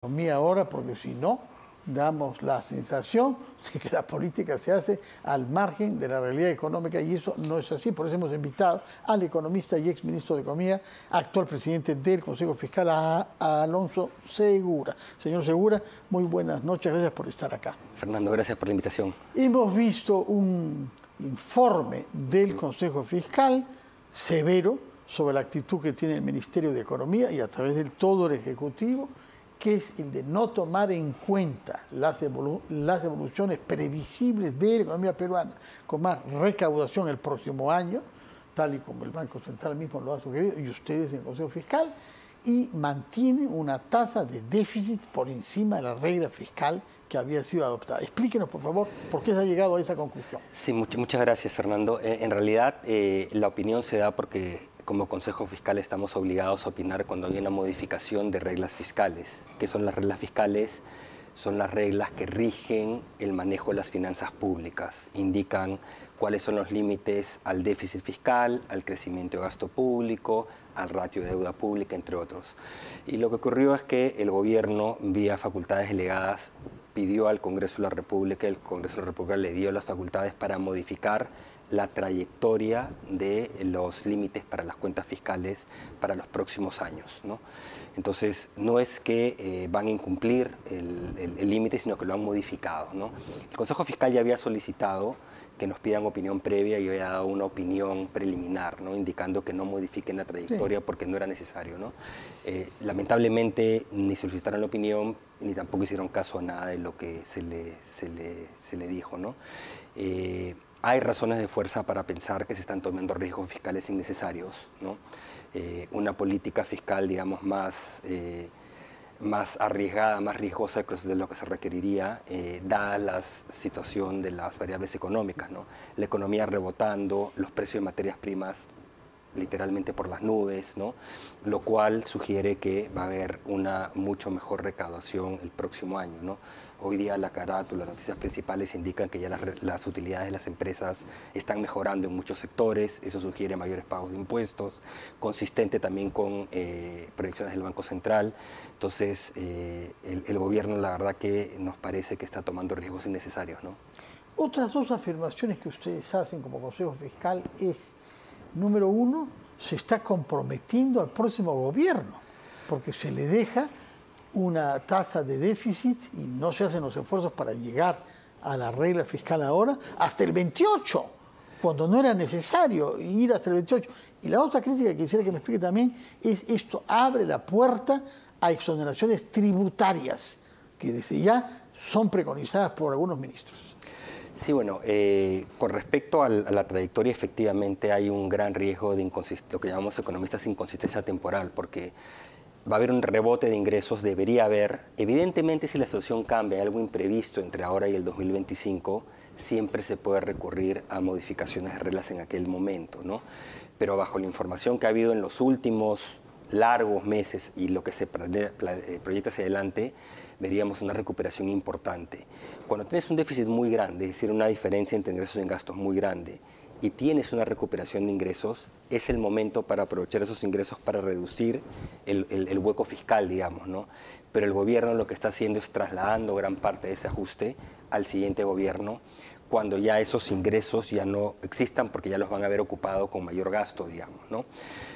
economía ahora, porque si no, damos la sensación de que la política se hace al margen de la realidad económica y eso no es así. Por eso hemos invitado al economista y exministro de Economía, actual presidente del Consejo Fiscal, a Alonso Segura. Señor Segura, muy buenas noches, gracias por estar acá. Fernando, gracias por la invitación. Hemos visto un informe del Consejo Fiscal severo sobre la actitud que tiene el Ministerio de Economía y a través de todo el Ejecutivo, que es el de no tomar en cuenta las evoluciones previsibles de la economía peruana con más recaudación el próximo año, tal y como el Banco Central mismo lo ha sugerido, y ustedes en el Consejo Fiscal, y mantienen una tasa de déficit por encima de la regla fiscal que había sido adoptada. Explíquenos, por favor, por qué se ha llegado a esa conclusión. Sí, muchas gracias, Fernando. En realidad, la opinión se da porque como Consejo Fiscal estamos obligados a opinar cuando hay una modificación de reglas fiscales. ¿Qué son las reglas fiscales? Son las reglas que rigen el manejo de las finanzas públicas. Indican cuáles son los límites al déficit fiscal, al crecimiento de gasto público, al ratio de deuda pública, entre otros. Y lo que ocurrió es que el gobierno, vía facultades delegadas, pidió al Congreso de la República, el Congreso de la República le dio las facultades para modificar la trayectoria de los límites para las cuentas fiscales para los próximos años, ¿no? Entonces, no es que van a incumplir el límite, sino que lo han modificado, ¿no? El Consejo Fiscal ya había solicitado que nos pidan opinión previa y había dado una opinión preliminar, ¿no? Indicando que no modifiquen la trayectoria porque no era necesario, ¿no? Lamentablemente, ni solicitaron la opinión, ni tampoco hicieron caso a nada de lo que se le dijo, ¿no? Hay razones de fuerza para pensar que se están tomando riesgos fiscales innecesarios, ¿no? Una política fiscal, digamos, más arriesgada, más riesgosa de lo que se requeriría, dada la situación de las variables económicas, ¿no? La economía rebotando, los precios de materias primas literalmente por las nubes, ¿no? Lo cual sugiere que va a haber una mucho mejor recaudación el próximo año, ¿no? Hoy día la carátula, las noticias principales indican que ya las utilidades de las empresas están mejorando en muchos sectores, eso sugiere mayores pagos de impuestos, consistente también con proyecciones del Banco Central. Entonces, el gobierno, la verdad que nos parece que está tomando riesgos innecesarios, ¿no? Otras dos afirmaciones que ustedes hacen como Consejo Fiscal es: número uno, se está comprometiendo al próximo gobierno, porque se le deja una tasa de déficit y no se hacen los esfuerzos para llegar a la regla fiscal ahora, hasta el 28, cuando no era necesario ir hasta el 28. Y la otra crítica que quisiera que me explique también es: esto abre la puerta a exoneraciones tributarias, que desde ya son preconizadas por algunos ministros. Sí, bueno, con respecto a la trayectoria, efectivamente hay un gran riesgo de lo que llamamos economistas inconsistencia temporal, porque va a haber un rebote de ingresos, debería haber. Evidentemente, si la situación cambia, hay algo imprevisto entre ahora y el 2025, siempre se puede recurrir a modificaciones de reglas en aquel momento, ¿no? Pero bajo la información que ha habido en los últimos largos meses y lo que se proyecta hacia adelante, veríamos una recuperación importante. Cuando tienes un déficit muy grande, es decir, una diferencia entre ingresos y gastos muy grande, y tienes una recuperación de ingresos, es el momento para aprovechar esos ingresos para reducir el hueco fiscal, digamos, ¿no? Pero el gobierno lo que está haciendo es trasladando gran parte de ese ajuste al siguiente gobierno, cuando ya esos ingresos ya no existan porque ya los van a haber ocupado con mayor gasto, digamos, ¿no?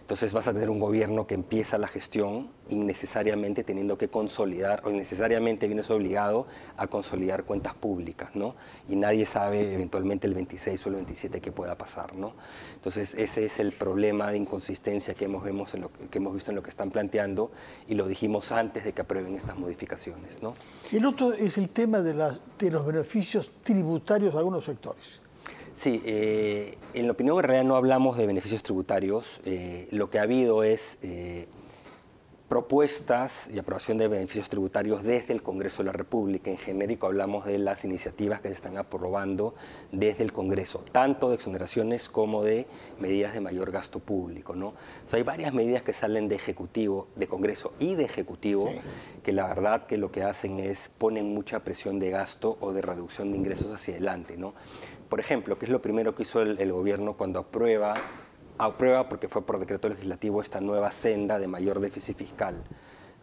Entonces vas a tener un gobierno que empieza la gestión innecesariamente teniendo que consolidar, o innecesariamente vienes obligado a consolidar cuentas públicas, ¿no? Y nadie sabe eventualmente el 26 o el 27 qué pueda pasar, ¿no? Entonces ese es el problema de inconsistencia que hemos visto en lo que están planteando, y lo dijimos antes de que aprueben estas modificaciones, ¿no? El otro es el tema de los beneficios tributarios de algunos sectores. Sí, en la opinión en realidad no hablamos de beneficios tributarios. Lo que ha habido es propuestas y aprobación de beneficios tributarios desde el Congreso de la República. En genérico hablamos de las iniciativas que se están aprobando desde el Congreso, tanto de exoneraciones como de medidas de mayor gasto público, ¿no? O sea, hay varias medidas que salen de Ejecutivo, de Congreso y de Ejecutivo, sí, que la verdad que lo que hacen es ponen mucha presión de gasto o de reducción de ingresos hacia adelante, ¿no? Por ejemplo, ¿qué es lo primero que hizo el gobierno cuando aprueba, porque fue por decreto legislativo, esta nueva senda de mayor déficit fiscal?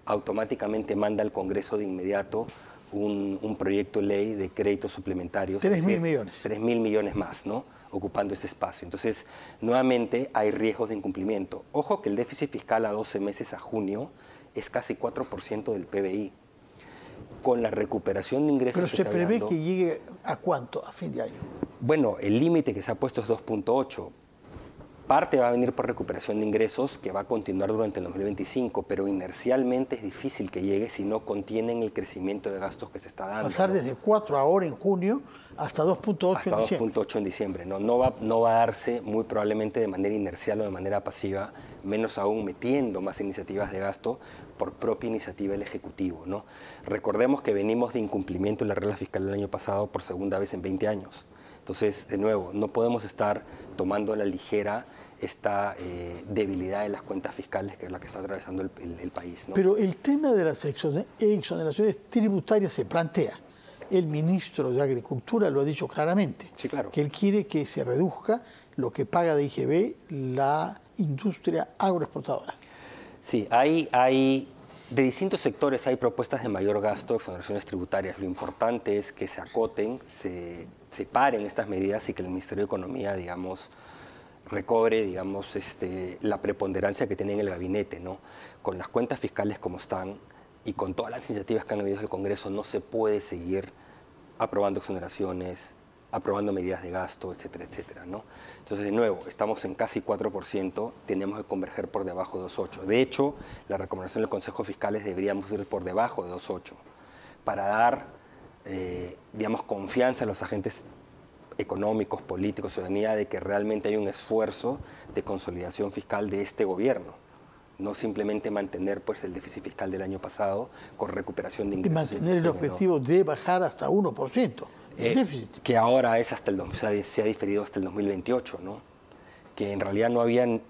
automáticamente manda al Congreso de inmediato un proyecto de ley de créditos suplementarios. 3.000 millones. 3.000 millones más, ¿no? Ocupando ese espacio. Entonces, nuevamente hay riesgos de incumplimiento. Ojo que el déficit fiscal a 12 meses a junio es casi 4% del PBI. Con la recuperación de ingresos... Pero se prevé que llegue ¿a cuánto a fin de año? Bueno, el límite que se ha puesto es 2.8. Parte va a venir por recuperación de ingresos que va a continuar durante el 2025, pero inercialmente es difícil que llegue si no contienen el crecimiento de gastos que se está dando. Pasar ¿no? desde 4 ahora en junio hasta 2.8 hasta 2.8 en diciembre. No va a darse muy probablemente de manera inercial o de manera pasiva, menos aún metiendo más iniciativas de gasto por propia iniciativa del Ejecutivo, ¿no? Recordemos que venimos de incumplimiento de la regla fiscal del año pasado por segunda vez en 20 años. Entonces, de nuevo, no podemos estar tomando a la ligera esta debilidad de las cuentas fiscales que es la que está atravesando el país, ¿no? Pero el tema de las exoneraciones tributarias se plantea. El ministro de Agricultura lo ha dicho claramente. Sí, claro. Que él quiere que se reduzca lo que paga de IGB la industria agroexportadora. Sí, de distintos sectores hay propuestas de mayor gasto, exoneraciones tributarias. Lo importante es que se acoten, se separen estas medidas y que el Ministerio de Economía, digamos, recobre, digamos, la preponderancia que tiene en el gabinete, ¿no? Con las cuentas fiscales como están y con todas las iniciativas que han habido del Congreso, no se puede seguir aprobando exoneraciones, aprobando medidas de gasto, etcétera, etcétera, ¿no? Entonces, de nuevo, estamos en casi 4%, tenemos que converger por debajo de 2.8. De hecho, la recomendación del Consejo Fiscal es deberíamos ir por debajo de 2.8 para dar, digamos, confianza a los agentes económicos, políticos, ciudadanía, de que realmente hay un esfuerzo de consolidación fiscal de este gobierno. No simplemente mantener pues, el déficit fiscal del año pasado con recuperación de ingresos. Y mantener el objetivo de bajar hasta 1% el déficit. Que ahora es se ha diferido hasta el 2028, ¿no? Que en realidad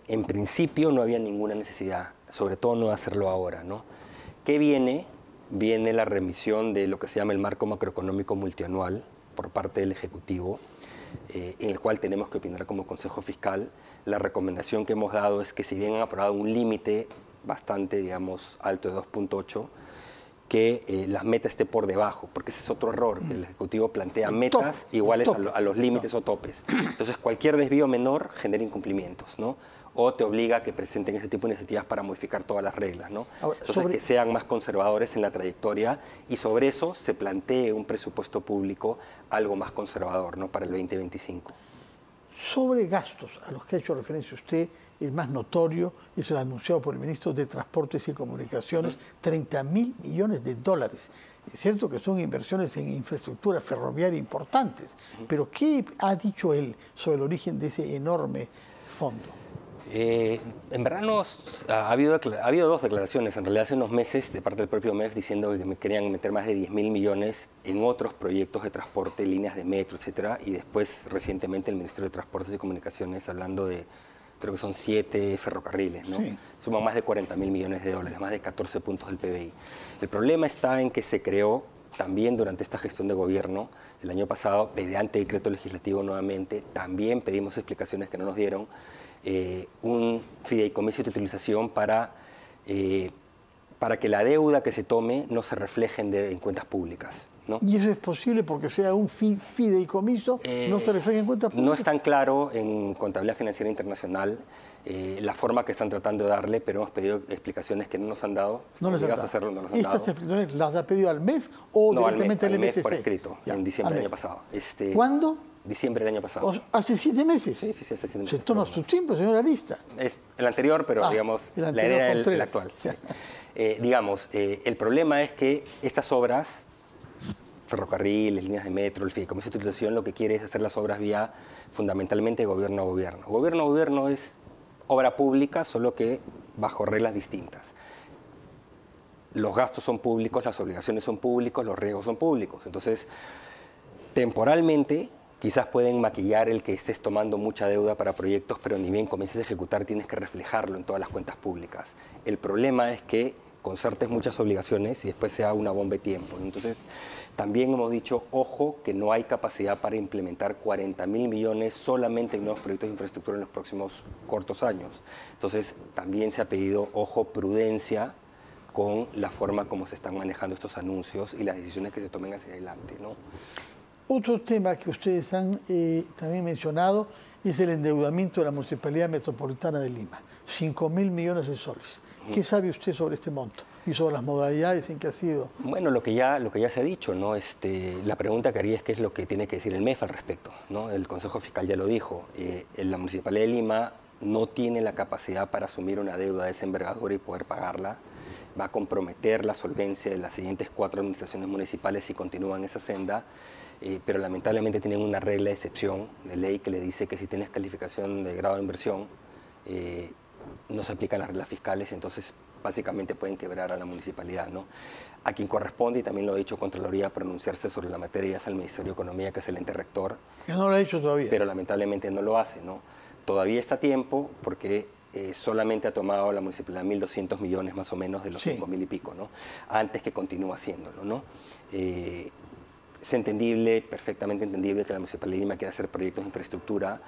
en principio no había ninguna necesidad, sobre todo no de hacerlo ahora, ¿no? ¿Qué viene? Viene la remisión de lo que se llama el marco macroeconómico multianual por parte del Ejecutivo, en el cual tenemos que opinar como Consejo Fiscal. La recomendación que hemos dado es que si bien han aprobado un límite bastante, digamos, alto de 2.8, que la meta esté por debajo, porque ese es otro error, que el Ejecutivo plantea metas iguales a los límites o topes. Entonces, cualquier desvío menor genera incumplimientos, ¿no? O te obliga a que presenten ese tipo de iniciativas para modificar todas las reglas, ¿no? Ahora, entonces, que sean más conservadores en la trayectoria y sobre eso se plantee un presupuesto público algo más conservador, ¿no? Para el 2025. Sobre gastos a los que ha hecho referencia usted, el más notorio es el anunciado por el ministro de Transportes y Comunicaciones, 30.000 millones de dólares. Es cierto que son inversiones en infraestructura ferroviaria importantes, pero ¿qué ha dicho él sobre el origen de ese enorme fondo? En verdad ha habido dos declaraciones, en realidad hace unos meses, de parte del propio MEF, diciendo que me querían meter más de 10.000 millones en otros proyectos de transporte, líneas de metro, etcétera, y después recientemente el Ministerio de Transportes y Comunicaciones hablando de, creo que son 7 ferrocarriles, ¿no? Sí. Suman más de 40.000 millones de dólares, más de 14 puntos del PBI. El problema está en que se creó también durante esta gestión de gobierno, el año pasado, mediante decreto legislativo nuevamente, también pedimos explicaciones que no nos dieron, un fideicomiso de utilización para que la deuda que se tome no se refleje en cuentas públicas, ¿no? ¿Y eso es posible porque sea un fideicomiso, no se refleja en cuentas públicas? No es tan claro en Contabilidad Financiera Internacional la forma que están tratando de darle, pero hemos pedido explicaciones que no nos han dado. No les han dado. A hacerlo, no nos han ¿Estas dado. explicaciones las ha pedido al MEF o No, directamente al MEF MTC? por escrito, Ya, en diciembre al del año MEF. pasado. ¿Cuándo? Diciembre del año pasado. ¿Hace 7 meses? Sí, hace 7 meses. Se toma su tiempo, señor Arista. Es el anterior, pero digamos, el la anterior hereda con del 3. actual. Sí. El problema es que estas obras, ferrocarriles, líneas de metro, el fideicomiso de utilización, lo que quiere es hacer las obras vía fundamentalmente gobierno a gobierno. Gobierno a gobierno es obra pública, solo que bajo reglas distintas. Los gastos son públicos, las obligaciones son públicos, los riesgos son públicos. Entonces, temporalmente, quizás pueden maquillar el que estés tomando mucha deuda para proyectos, pero ni bien comiences a ejecutar, tienes que reflejarlo en todas las cuentas públicas. El problema es que concertes muchas obligaciones y después sea una bomba de tiempo. Entonces, también hemos dicho, ojo, que no hay capacidad para implementar 40.000 millones solamente en nuevos proyectos de infraestructura en los próximos cortos años. Entonces, también se ha pedido, ojo, prudencia con la forma como se están manejando estos anuncios y las decisiones que se tomen hacia adelante, ¿no? Otro tema que ustedes han también mencionado es el endeudamiento de la Municipalidad Metropolitana de Lima, 5.000 millones de soles. ¿Qué sabe usted sobre este monto y sobre las modalidades en que ha sido? Bueno, lo que ya se ha dicho, ¿no? La pregunta que haría es qué es lo que tiene que decir el MEF al respecto, ¿no? El Consejo Fiscal ya lo dijo, la Municipalidad de Lima no tiene la capacidad para asumir una deuda de esa envergadura y poder pagarla. Va a comprometer la solvencia de las siguientes 4 administraciones municipales si continúan esa senda, pero lamentablemente tienen una regla de excepción de ley que le dice que si tienes calificación de grado de inversión, no se aplican las reglas fiscales, entonces básicamente pueden quebrar a la municipalidad, ¿no? A quien corresponde, y también lo ha dicho Contraloría, pronunciarse sobre la materia es al Ministerio de Economía, que es el ente rector. Que no lo ha hecho todavía. Pero lamentablemente no lo hace, ¿no? Todavía está a tiempo porque solamente ha tomado la municipalidad 1.200 millones más o menos de los 5.000 y pico, ¿no? Antes que continúe haciéndolo, ¿no? Es entendible, perfectamente entendible que la Municipalidad de Lima quiera hacer proyectos de infraestructura,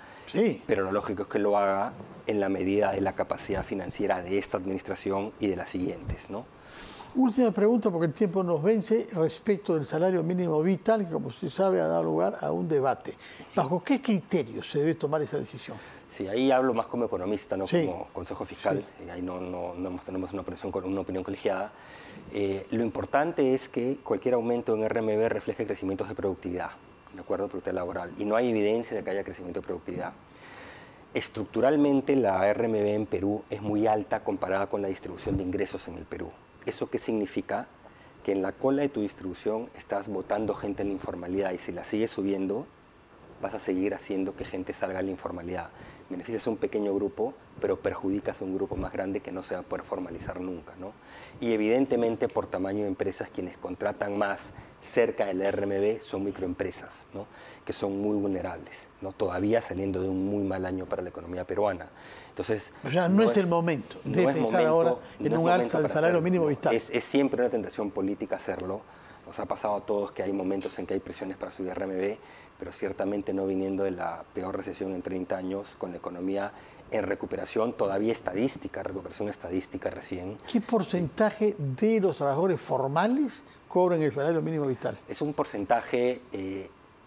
pero lo lógico es que lo haga en la medida de la capacidad financiera de esta administración y de las siguientes, ¿no? Última pregunta, porque el tiempo nos vence, respecto del salario mínimo vital, que como usted sabe ha dado lugar a un debate. ¿Bajo qué criterios se debe tomar esa decisión? Sí, ahí hablo más como economista, no como Consejo Fiscal, ahí no tenemos una opinión colegiada. Lo importante es que cualquier aumento en RMB refleje crecimientos de productividad, ¿de acuerdo? Productividad laboral, y no hay evidencia de que haya crecimiento de productividad. Estructuralmente la RMB en Perú es muy alta comparada con la distribución de ingresos en el Perú. ¿Eso qué significa? Que en la cola de tu distribución estás botando gente en la informalidad y si la sigues subiendo, vas a seguir haciendo que gente salga a la informalidad. Beneficias a un pequeño grupo, pero perjudicas a un grupo más grande que no se va a poder formalizar nunca, ¿no? Y evidentemente por tamaño de empresas, quienes contratan más cerca del RMB son microempresas, ¿no? Que son muy vulnerables, ¿no? Todavía saliendo de un muy mal año para la economía peruana. Entonces, o sea, no es el momento de pensar ahora en un alza del salario mínimo vital. Es siempre una tentación política hacerlo. Nos ha pasado a todos que hay momentos en que hay presiones para subir RMB, pero ciertamente no viniendo de la peor recesión en 30 años, con la economía en recuperación, todavía estadística, recuperación estadística recién. ¿Qué porcentaje de los trabajadores formales cobran el salario mínimo vital? Es un porcentaje,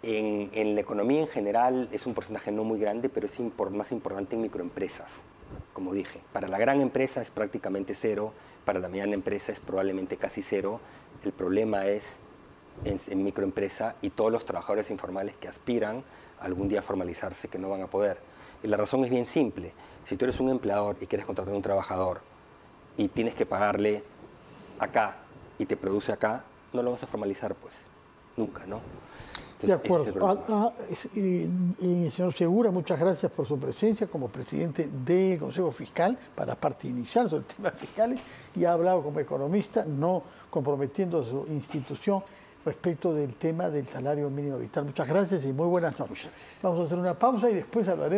en la economía en general, es un porcentaje no muy grande, pero es más importante en microempresas, como dije. Para la gran empresa es prácticamente cero, para la mediana empresa es probablemente casi cero. El problema es en microempresa y todos los trabajadores informales que aspiran algún día a formalizarse, que no van a poder. Y la razón es bien simple. Si tú eres un empleador y quieres contratar a un trabajador y tienes que pagarle acá y te produce acá, no lo vas a formalizar, pues, nunca, ¿no? Entonces, de acuerdo. Señor Segura, muchas gracias por su presencia como presidente del Consejo Fiscal para parte inicial sobre temas fiscales y ha hablado como economista, no comprometiendo a su institución respecto del tema del salario mínimo vital. Muchas gracias y muy buenas noches. Muchas gracias. Vamos a hacer una pausa y después hablaremos.